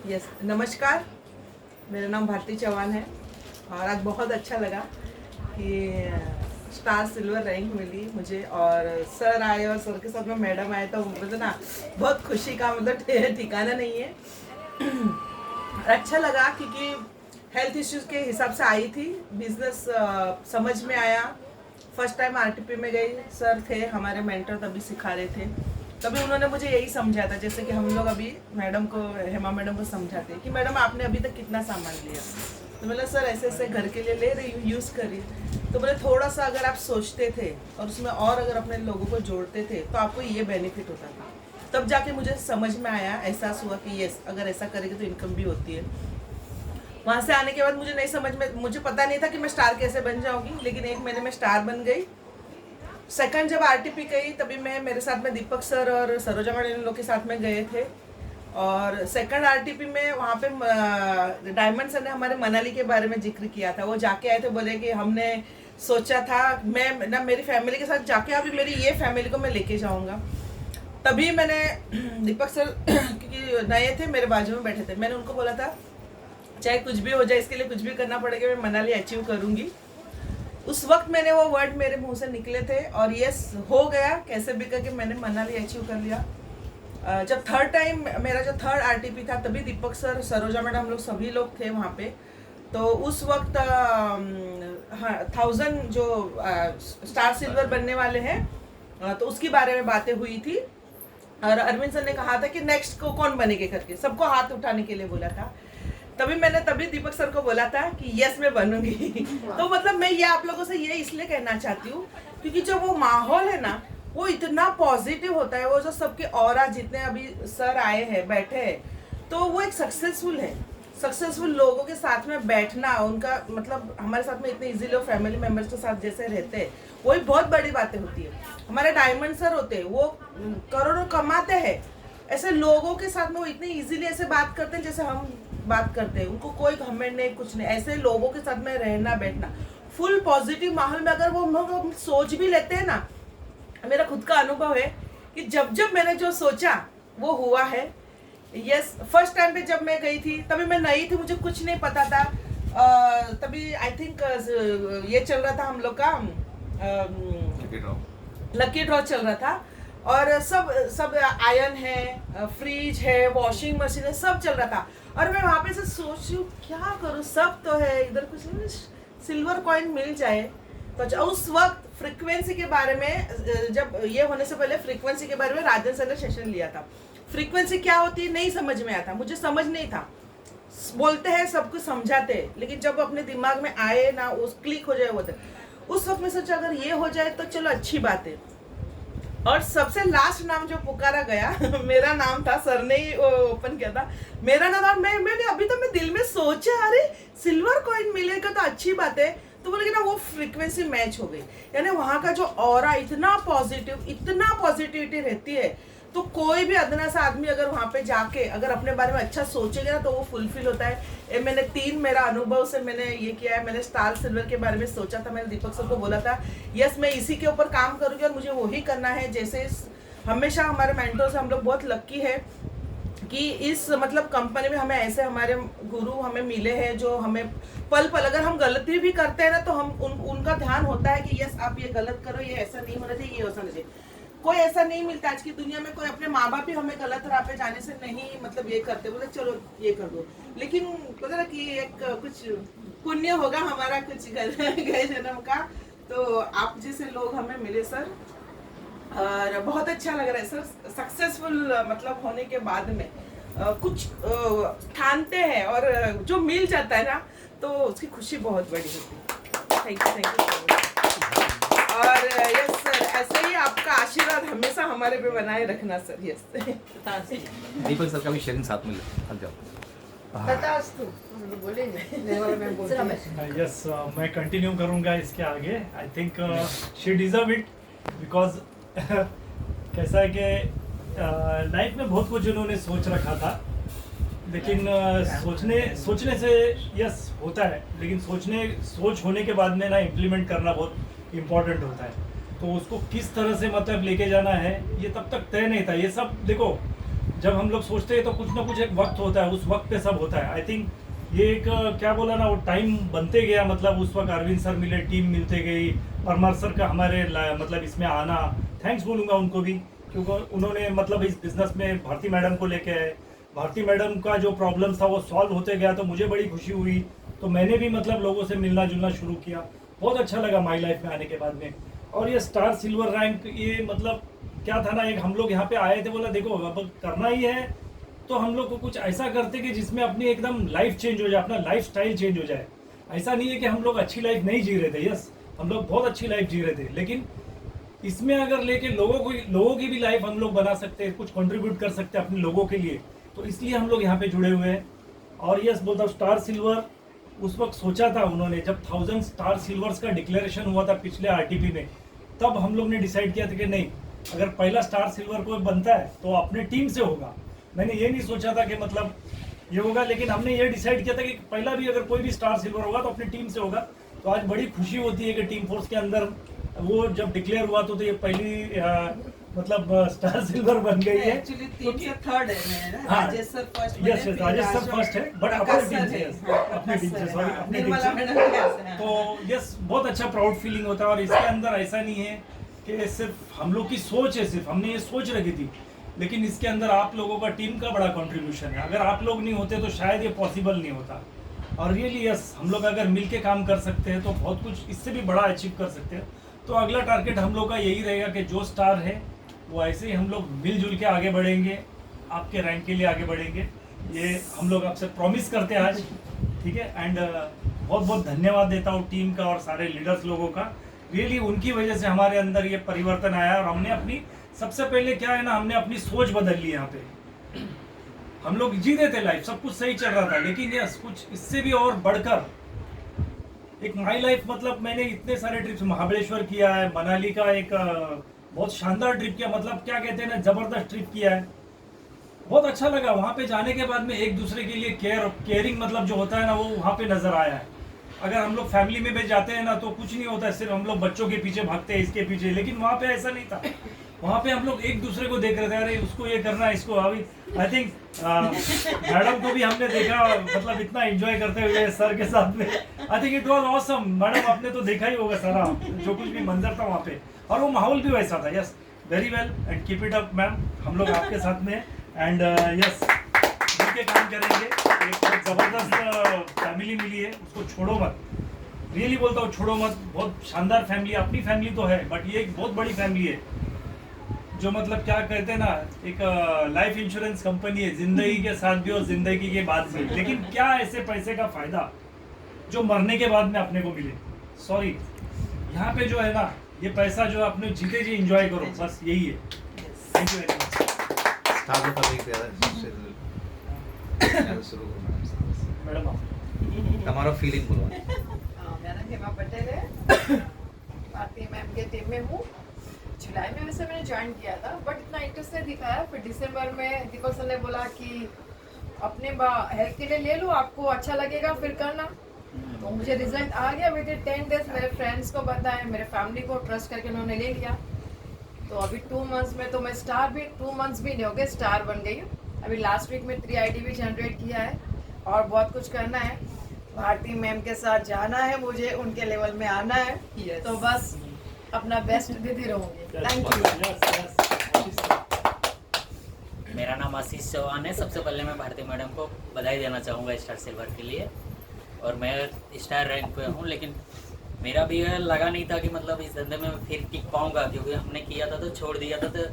Yes, नमस्कार। मेरा नाम भारती चौहान है और आज बहुत अच्छा लगा कि स्टार सिल्वर रैंक मिली मुझे और सर आए और सर के साथ में मैडम आए तो मतलब ना बहुत खुशी का मतलब ठिकाना नहीं है। अच्छा लगा क्योंकि हेल्थ इश्यूज के हिसाब से आई थी, बिजनेस समझ में आया। फर्स्ट टाइम आरटीपी में गई, सर थे हमारे मेंटर, तभी सिखा रहे थे। तभी उन्होंने मुझे यही समझाया था, जैसे कि हम लोग अभी मैडम को, हेमा मैडम को समझाते हैं कि मैडम आपने अभी तक कितना सामान लिया। तो बोला सर ऐसे ऐसे घर के लिए ले रही हूँ, यूज़ करिए। तो बोले थोड़ा सा अगर आप सोचते थे और उसमें और अगर अपने लोगों को जोड़ते थे तो आपको ये बेनिफिट होता था। तब जाके मुझे समझ में आया, एहसास हुआ कि यस, अगर ऐसा करेंगे तो इनकम भी होती है। वहाँ से आने के बाद मुझे नहीं समझ में, मुझे पता नहीं था कि मैं स्टार कैसे बन जाऊँगी, लेकिन 1 महीने में स्टार बन गई। सेकंड जब आरटीपी गई तभी मैं, मेरे साथ में दीपक सर और सरोजा मैडम इन लोग के साथ में गए थे। और सेकंड आरटीपी में वहाँ पे डायमंड सर ने हमारे मनाली के बारे में जिक्र किया था। वो जाके आए थे, बोले कि हमने सोचा था, मैं ना मेरी फैमिली के साथ जाके अभी मेरी ये फैमिली को मैं लेके जाऊँगा। तभी मैंने दीपक सर क्योंकि नए थे, मेरे बाजू में बैठे थे, मैंने उनको बोला था चाहे कुछ भी हो जाए, इसके लिए कुछ भी करना पड़ेगा, मैं मनाली अचीव करूँगी। उस वक्त मैंने वो वर्ड मेरे मुंह से निकले थे और यस हो गया, कैसे भी करके मैंने मनाली अचीव कर लिया। जब थर्ड टाइम मेरा जो थर्ड आरटीपी था तभी दीपक सर, सरोजा मैडम, हम लोग सभी लोग थे वहाँ पे। तो उस वक्त 1000 जो स्टार सिल्वर बनने वाले हैं, तो उसके बारे में बातें हुई थी। और अरविंद सर ने कहा था कि नेक्स्ट को कौन बनेंगे करके, सबको हाथ उठाने के लिए बोला था। तभी दीपक सर को बोला था कि यस मैं बनूंगी। तो मतलब मैं ये आप लोगों से ये इसलिए कहना चाहती हूँ क्योंकि जो वो माहौल है ना, वो इतना पॉजिटिव होता है। वो जो सबके ऑरा, जितने अभी सर आए हैं, बैठे हैं, तो वो एक सक्सेसफुल लोगों के साथ में बैठना, उनका मतलब हमारे साथ में इतने इजीली फैमिली मेंबर्स के साथ जैसे रहते हैं, वही बहुत बड़ी बातें होती है। हमारे डायमंड सर होते हैं, वो करोड़ों कमाते हैं, ऐसे लोगों के साथ में वो इतने इजीली ऐसे बात करते हैं जैसे हम बात करते हैं। उनको कोई घमंड नहीं, कुछ नहीं। ऐसे लोगों के साथ में रहना बैठना, फुल पॉजिटिव माहौल में अगर वो हम सोच भी लेते हैं ना, मेरा खुद का अनुभव है कि जब मैंने जो सोचा वो हुआ है। यस, फर्स्ट टाइम पे जब मैं गई थी तभी मैं नई थी, मुझे कुछ नहीं पता था। तभी आई थिंक ये चल रहा था हम लोग का लकी ड्रॉ चल रहा था और सब आयरन है, फ्रिज है, वॉशिंग मशीन है, सब चल रहा था। और मैं वहाँ पे से सोच रही हूँ क्या करूँ, सब तो है, इधर कुछ नहीं, सिल्वर कॉइन मिल जाए तो। उस वक्त फ्रीक्वेंसी के बारे में, जब ये होने से पहले फ्रीक्वेंसी के बारे में राजन सर ने सेशन लिया था। फ्रीक्वेंसी क्या होती है नहीं समझ में आता, मुझे समझ नहीं था। बोलते हैं सब कुछ समझाते हैं, लेकिन जब अपने दिमाग में आए ना, उस क्लिक हो जाए वो, उस वक्त में सोचा अगर ये हो जाए तो चलो अच्छी बात है। और सबसे लास्ट नाम जो पुकारा गया मेरा नाम था, सर ने ही ओपन किया था मेरा नाम। और मैंने अभी तो मैं दिल में सोचा अरे सिल्वर कॉइन मिलेगा तो अच्छी बात है। तो बोले कि ना वो फ्रीक्वेंसी मैच हो गई, यानी वहाँ का जो ऑरा इतना पॉजिटिविटी रहती है, तो कोई भी अदना सा आदमी अगर वहाँ पे जाके अगर अपने बारे में अच्छा सोचेगा ना तो वो फुलफिल होता है। मैंने मेरा अनुभव से मैंने ये किया है। मैंने स्टार सिल्वर के बारे में सोचा था, मैंने दीपक सर को बोला था यस मैं इसी के ऊपर काम करूँगी और मुझे वही करना है। जैसे हमेशा हमारे मेंटोर से हम लोग बहुत लकी है कि इस मतलब कंपनी में हमें ऐसे हमारे गुरु हमें मिले हैं जो हमें पल पल अगर हम गलती भी करते हैं ना तो हम उनका ध्यान होता है कि यस आप ये गलत करो, ये ऐसा नहीं होना चाहिए, ये ऐसा नहीं चाहिए। कोई ऐसा नहीं मिलता आज की दुनिया में, कोई अपने माँ बाप ही हमें गलत राह पे जाने से नहीं मतलब ये करते, बोले चलो ये कर दो, लेकिन पता ना कि एक कुछ पुण्य होगा हमारा कुछ गए जन्म का। तो आप जैसे लोग हमें मिले सर, और बहुत अच्छा लग रहा है सर। सक्सेसफुल मतलब होने के बाद में कुछ ठानते हैं और जो मिल जाता है ना तो उसकी खुशी बहुत बड़ी होती है। Thank you. और यस सर, ऐसे ही आपका आशीर्वाद हमेशा हमारे पे बनाए रखना सर। यस दीपक सर का भी शेयरिंग साथ में लग जाओ। यस मैं कंटिन्यू करूंगा इसके आगे। I think she deserve it because कैसा है कि लाइफ में बहुत कुछ उन्होंने सोच रखा था, लेकिन सोचने से यस होता है, लेकिन सोच होने के बाद में ना इम्प्लीमेंट करना बहुत इम्पोर्टेंट होता है। तो उसको किस तरह से मतलब लेके जाना है ये तब तक तय नहीं था। ये सब देखो जब हम लोग सोचते हैं तो कुछ ना कुछ एक वक्त होता है, उस वक्त पे सब होता है। आई थिंक ये एक क्या बोला ना, वो टाइम बनते गया, मतलब उस वक्त अरविंद सर मिले, टीम मिलते गई, परमार सर का हमारे मतलब इसमें आना, थैंक्स बोलूँगा उनको भी, क्योंकि उन्होंने मतलब इस बिज़नेस में भारती मैडम को लेके आए। भारती मैडम का जो प्रॉब्लम था वो सॉल्व होते गया, तो मुझे बड़ी खुशी हुई। तो मैंने भी मतलब लोगों से मिलना जुलना शुरू किया, बहुत अच्छा लगा माई लाइफ में आने के बाद में। और ये स्टार सिल्वर रैंक, ये मतलब क्या था ना, एक हम लोग यहाँ पे आए थे, बोला देखो अब करना ही है तो हम लोग को कुछ ऐसा करते कि जिसमें अपनी एकदम लाइफ चेंज हो जाए, अपना लाइफ स्टाइल चेंज हो जाए। ऐसा नहीं है कि हम लोग अच्छी लाइफ नहीं जी रहे थे, यस हम लोग बहुत अच्छी लाइफ जी रहे थे, लेकिन इसमें अगर लेके लोगों की भी लाइफ हम लोग बना सकते हैं, कुछ कंट्रीब्यूट कर सकते हैं अपने लोगों के लिए, तो इसलिए हम लोग यहाँ पे जुड़े हुए हैं। और यस बोलता हूँ, स्टार सिल्वर उस वक्त सोचा था उन्होंने, जब 1000 स्टार सिल्वर्स का डिक्लेरेशन हुआ था पिछले आरटीपी में, तब हम लोग ने डिसाइड किया था कि नहीं, अगर पहला स्टार सिल्वर कोई बनता है तो अपने टीम से होगा। मैंने ये नहीं सोचा था कि मतलब ये होगा, लेकिन हमने ये डिसाइड किया था कि पहला भी अगर कोई भी स्टार सिल्वर होगा तो अपनी टीम से होगा। तो आज बड़ी खुशी होती है कि टीम फोर्स के अंदर वो जब डिक्लेयर हुआ तो ये पहली मतलब स्टार सिल्वर बन गई है। एक्चुअली टीम से थर्ड है मैं, हाँ, Rajesh sir first, yes Rajesh sir first है, बट अपनी टीम से, अपनी टीम से, सॉरी अपनी टीम से। तो यस बहुत अच्छा प्राउड फीलिंग होता है। और इसके अंदर ऐसा नहीं है कि सिर्फ हम लोग की सोच है, सिर्फ हमने ये सोच रखी थी, लेकिन इसके अंदर आप लोगों का टीम का बड़ा कंट्रीब्यूशन है। अगर आप लोग नहीं होते तो शायद ये पॉसिबल नहीं होता। और रियली यस, हम लोग अगर मिल के काम कर सकते हैं तो बहुत कुछ इससे भी बड़ा अचीव कर सकते हैं। तो अगला टारगेट हम लोग का यही रहेगा कि जो स्टार है वो ऐसे ही हम लोग मिलजुल के आगे बढ़ेंगे, आपके रैंक के लिए आगे बढ़ेंगे, ये हम लोग आपसे प्रॉमिस करते हैं आज, ठीक है। एंड बहुत बहुत धन्यवाद देता हूँ टीम का और सारे लीडर्स लोगों का। रियली उनकी वजह से हमारे अंदर ये परिवर्तन आया, और हमने अपनी, सबसे पहले क्या है ना, हमने अपनी सोच बदल ली। यहाँ पे हम लोग जी रहे थे लाइफ, सब कुछ सही चल रहा था, लेकिन यस कुछ इससे भी और बढ़कर एक माई लाइफ, मतलब मैंने इतने सारे ट्रिप्स, महाबलेश्वर किया है, मनाली का एक बहुत शानदार ट्रिप किया, मतलब क्या कहते हैं ना, जबरदस्त ट्रिप किया है, बहुत अच्छा लगा। वहाँ पे जाने के बाद में एक दूसरे के लिए केयरिंग मतलब जो होता है ना, वो वहाँ पे नजर आया है। अगर हम लोग फैमिली में भी जाते हैं ना तो कुछ नहीं होता है, सिर्फ हम लोग बच्चों के पीछे भागते हैं, इसके पीछे, लेकिन वहाँ पे ऐसा नहीं था। वहाँ पे हम लोग एक दूसरे को देख रहे थे, अरे उसको ये करना है, इसको अभी आई थिंक मैडम को भी हमने देखा, मतलब इतना एंजॉय करते हुए सर के साथ में। I think it was awesome. Madam आपने तो देखा ही होगा सारा जो कुछ भी मंजर था वहाँ पे, और वो माहौल भी वैसा था। Yes very well and keep it up ma'am, हम लोग आपके साथ में एंड यस मिलके काम करेंगे। एक बहुत जबरदस्त फैमिली मिली है, उसको छोड़ो मत, रियली बोलता हूँ छोड़ो मत। बहुत शानदार फैमिली, अपनी फैमिली तो है, बट ये एक बहुत बड़ी फैमिली है, जो मतलब क्या कहते हैं ना, एक लाइफ इंश्योरेंस कंपनी है, जिंदगी के साथ भी और जिंदगी के बाद भी। लेकिन क्या ऐसे पैसे का फायदा जो मरने के बाद में अपने को मिले। सॉरी, यहाँ पे जो है ना, ये पैसा जो अपने जीते जी एंजॉय करो, बस यही है। Thank you very much. Madam તમારો ફીલિંગ બોલો। मेरा नाम हेमा पटेल है, भारती मैम के टीम में हूँ। जुलाई में वैसे मैंने ज्वाइन किया था, बट इतना इंटरेस्ट नहीं दिखाया। फिर दिसंबर में दीपक सर ने बोला कि अपने हेल्थ के लिए ले लो, आपको अच्छा लगेगा फिर करना। तो मुझे रिजल्ट आ गया विद 10 डेज। मेरे फ्रेंड्स को बताया, मेरे फैमिली को ट्रस्ट करके उन्होंने ले लिया। तो अभी 2 मंथ्स में तो मैं स्टार भी, 2 मंथ्स भी नहीं हो गए, स्टार बन गई हूँ। अभी लास्ट वीक में 3 ID भी जनरेट किया है, और बहुत कुछ करना है। भारती मैम के साथ जाना है मुझे, उनके लेवल में आना है। Yes. तो बस अपना बेस्ट देती रहूंगी। Thank you. मेरा नाम आशीष चौहान है। सबसे पहले मैं भारती मैडम को बधाई देना चाहूँगा स्टार सिल्वर के लिए। और मैं स्टार रैंक पे हूँ, लेकिन मेरा भी लगा नहीं था कि मतलब इस धंधे में फिर टिक पाऊँगा, क्योंकि हमने किया था तो छोड़ दिया था, तो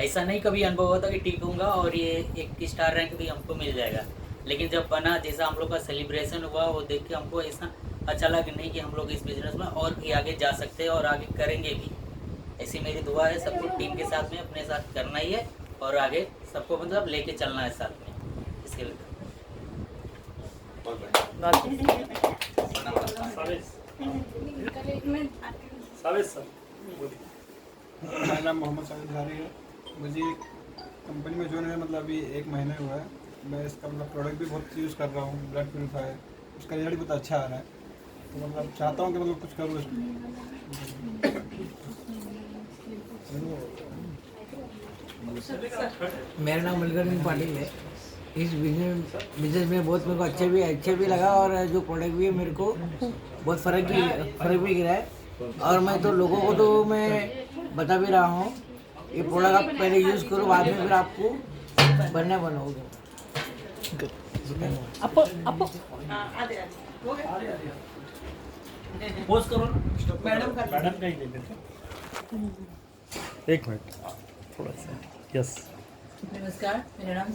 ऐसा नहीं कभी अनुभव होता कि टिकूँगा और ये एक स्टार रैंक भी हमको मिल जाएगा। लेकिन जब बना, जैसा हम लोग का सेलिब्रेशन हुआ, वो देख के हमको ऐसा अच्छा लगा नहीं कि हम लोग इस बिज़नेस में और भी आगे जा सकते हैं और आगे करेंगे भी। ऐसी मेरी दुआ है, सबको टीम के साथ में अपने साथ करना ही है और आगे सबको मतलब लेके चलना है साथ में, इसके लिए। मेरा नाम मोहम्मद साबिर जारी है। मुझे कंपनी में ज्वाइन है, मतलब अभी 1 महीना हुआ है। मैं इसका मतलब प्रोडक्ट भी बहुत यूज़ कर रहा हूँ, ब्लड प्यूरीफायर, उसका रिजल्ट बहुत अच्छा आ रहा है। तो मतलब चाहता हूँ कि मतलब कुछ करूँ इसमें। मेरा नाम मल्लिकार्जुन पाटिल है। इस बिजनेस में बहुत मेरे को अच्छे भी लगा और जो प्रोडक्ट भी है मेरे को बहुत फ़र्क भी गिरा है। और मैं तो लोगों को तो मैं बता भी रहा हूँ, ये प्रोडक्ट आप पहले यूज़ करो, बाद में फिर आपको बनाओगे। आधे हो गया। पोस्ट करो ना, मैडम का मैडम का ही ले लेते हैं। एक मिनट थोड़ा सा, यस। नमस्कार, मेरा नाम